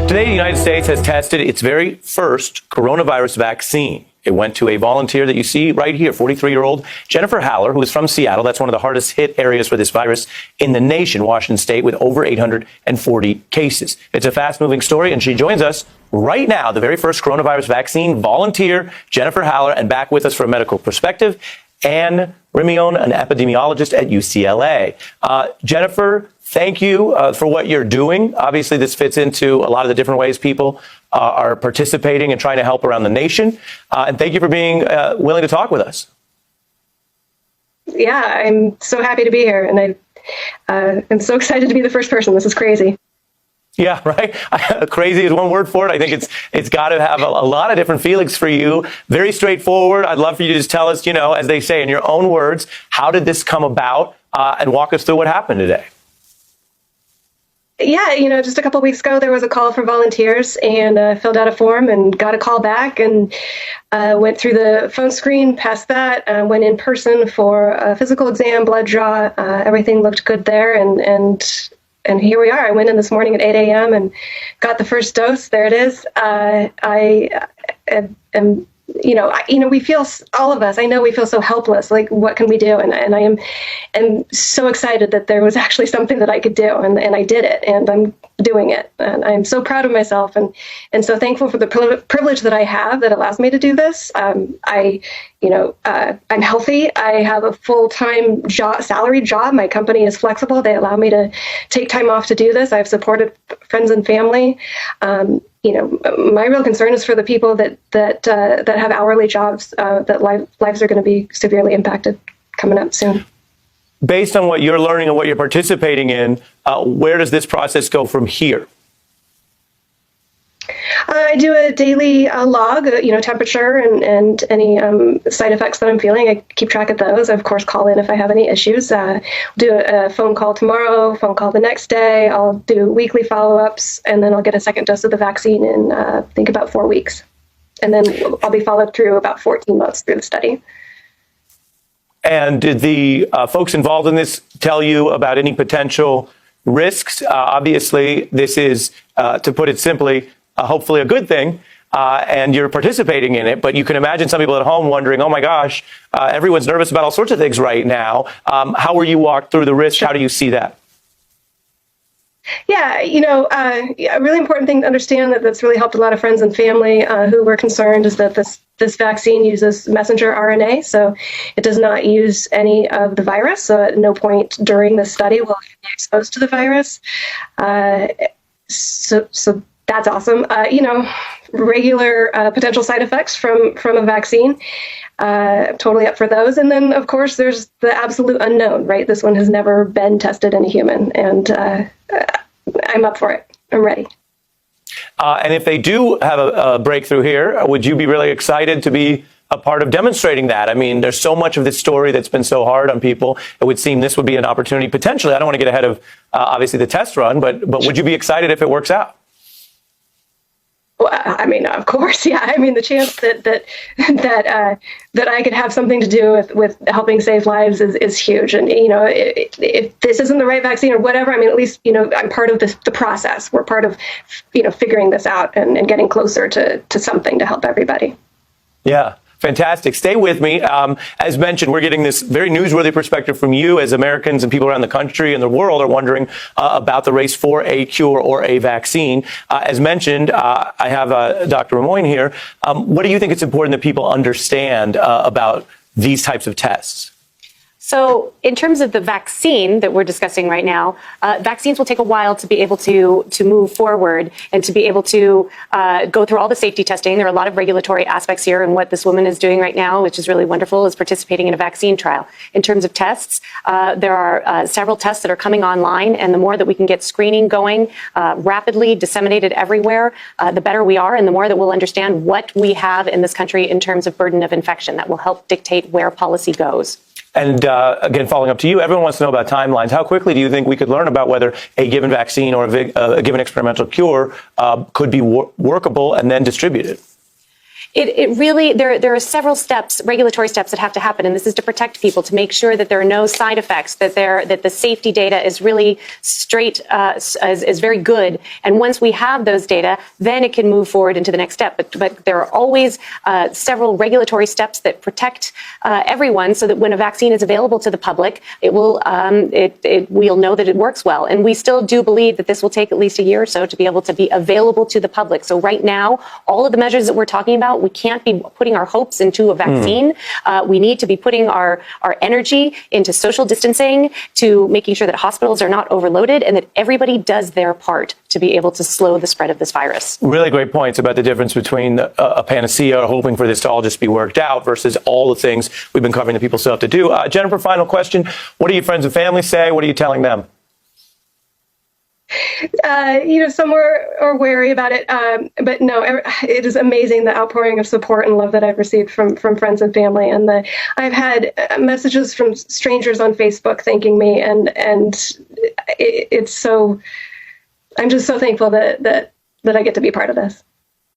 Today, the United States has tested its very first coronavirus vaccine. It went to a volunteer that you see right here, 43-year-old Jennifer Haller, who is from Seattle. That's one of the hardest hit areas for this virus in the nation, Washington State, with over 840 cases. It's a fast-moving story, and she joins us right now, the very first coronavirus vaccine volunteer, Jennifer Haller, and back with us for a medical perspective, Anne Rimion, an epidemiologist at UCLA. Jennifer, thank you for what you're doing. Obviously, this fits into a lot of the different ways people are participating and trying to help around the nation. And thank you for being willing to talk with us. Yeah, I'm so happy to be here. And I'm so excited to be the first person. This is crazy. Yeah, right. Crazy is one word for it. I think it's got to have a lot of different feelings for you. Very straightforward. I'd love for you to just tell us, as they say in your own words, how did this come about, and walk us through what happened today. Yeah, just a couple of weeks ago, there was a call for volunteers, and filled out a form and got a call back, and went through the phone screen, past that, went in person for a physical exam, blood draw. Everything looked good there, and here we are. I went in this morning at 8 a.m. and got the first dose. There it is. I am, we feel, all of us, I know we feel so helpless. Like, what can we do? And I am so excited that there was actually something that I could do, and I did it, and I'm doing it. And I'm so proud of myself, and so thankful for the privilege that I have that allows me to do this. I'm healthy. I have a full-time salaried job. My company is flexible. They allow me to take time off to do this. I've supported friends and family. My real concern is for the people that have hourly jobs, that lives are going to be severely impacted coming up soon. Based on what you're learning and what you're participating in, where does this process go from here? I do a daily log, temperature and any side effects that I'm feeling. I keep track of those. I, of course, call in if I have any issues. Do a phone call tomorrow, phone call the next day. I'll do weekly follow-ups, and then I'll get a second dose of the vaccine in, I think, about 4 weeks. And then I'll be followed through about 14 months through the study. And did the folks involved in this tell you about any potential risks? Obviously, this is, to put it simply, hopefully a good thing, and you're participating in it. But you can imagine some people at home wondering, oh, my gosh, everyone's nervous about all sorts of things right now. How were you walked through the risk? How do you see that? Yeah, a really important thing to understand that's really helped a lot of friends and family who were concerned is that this vaccine uses messenger RNA, so it does not use any of the virus. So at no point during the study will you be exposed to the virus. So that's awesome. Regular potential side effects from a vaccine. Totally up for those. And then, of course, there's the absolute unknown, right? This one has never been tested in a human, and I'm up for it. I'm ready. And if they do have a breakthrough here, would you be really excited to be a part of demonstrating that? I mean, there's so much of this story that's been so hard on people. It would seem this would be an opportunity, potentially. I don't want to get ahead of, obviously, the test run, but would you be excited if it works out? Well, I mean, of course, yeah. I mean, the chance that I could have something to do with helping save lives is huge. And if this isn't the right vaccine or whatever, I mean, at least I'm part of the process. We're part of figuring this out and getting closer to something to help everybody. Yeah. Fantastic. Stay with me. As mentioned, we're getting this very newsworthy perspective from you as Americans and people around the country and the world are wondering about the race for a cure or a vaccine. As mentioned, I have Dr. Rimion here. What do you think it's important that people understand about these types of tests? So in terms of the vaccine that we're discussing right now, vaccines will take a while to be able to move forward and to be able to go through all the safety testing. There are a lot of regulatory aspects here, and what this woman is doing right now, which is really wonderful, is participating in a vaccine trial. In terms of tests, there are several tests that are coming online, and the more that we can get screening going rapidly, disseminated everywhere, the better we are, and the more that we'll understand what we have in this country in terms of burden of infection. That will help dictate where policy goes. And again, following up to you, everyone wants to know about timelines. How quickly do you think we could learn about whether a given vaccine or a given experimental cure could be workable and then distributed? It really, there are several steps, regulatory steps that have to happen, and this is to protect people, to make sure that there are no side effects, that the safety data is really straight, is very good. And once we have those data, then it can move forward into the next step. But there are always several regulatory steps that protect everyone, so that when a vaccine is available to the public, it will we'll know that it works well. And we still do believe that this will take at least a year or so to be able to be available to the public. So right now, all of the measures that we're talking about, we can't be putting our hopes into a vaccine. We need to be putting our energy into social distancing, to making sure that hospitals are not overloaded, and that everybody does their part to be able to slow the spread of this virus. Really great points about the difference between a panacea, hoping for this to all just be worked out, versus all the things we've been covering that people still have to do. Jennifer, final question. What do your friends and family say? What are you telling them? Some are wary about it, but no, it is amazing, the outpouring of support and love that I've received from friends and family, and I've had messages from strangers on Facebook thanking me, and it's so, I'm just so thankful that I get to be part of this.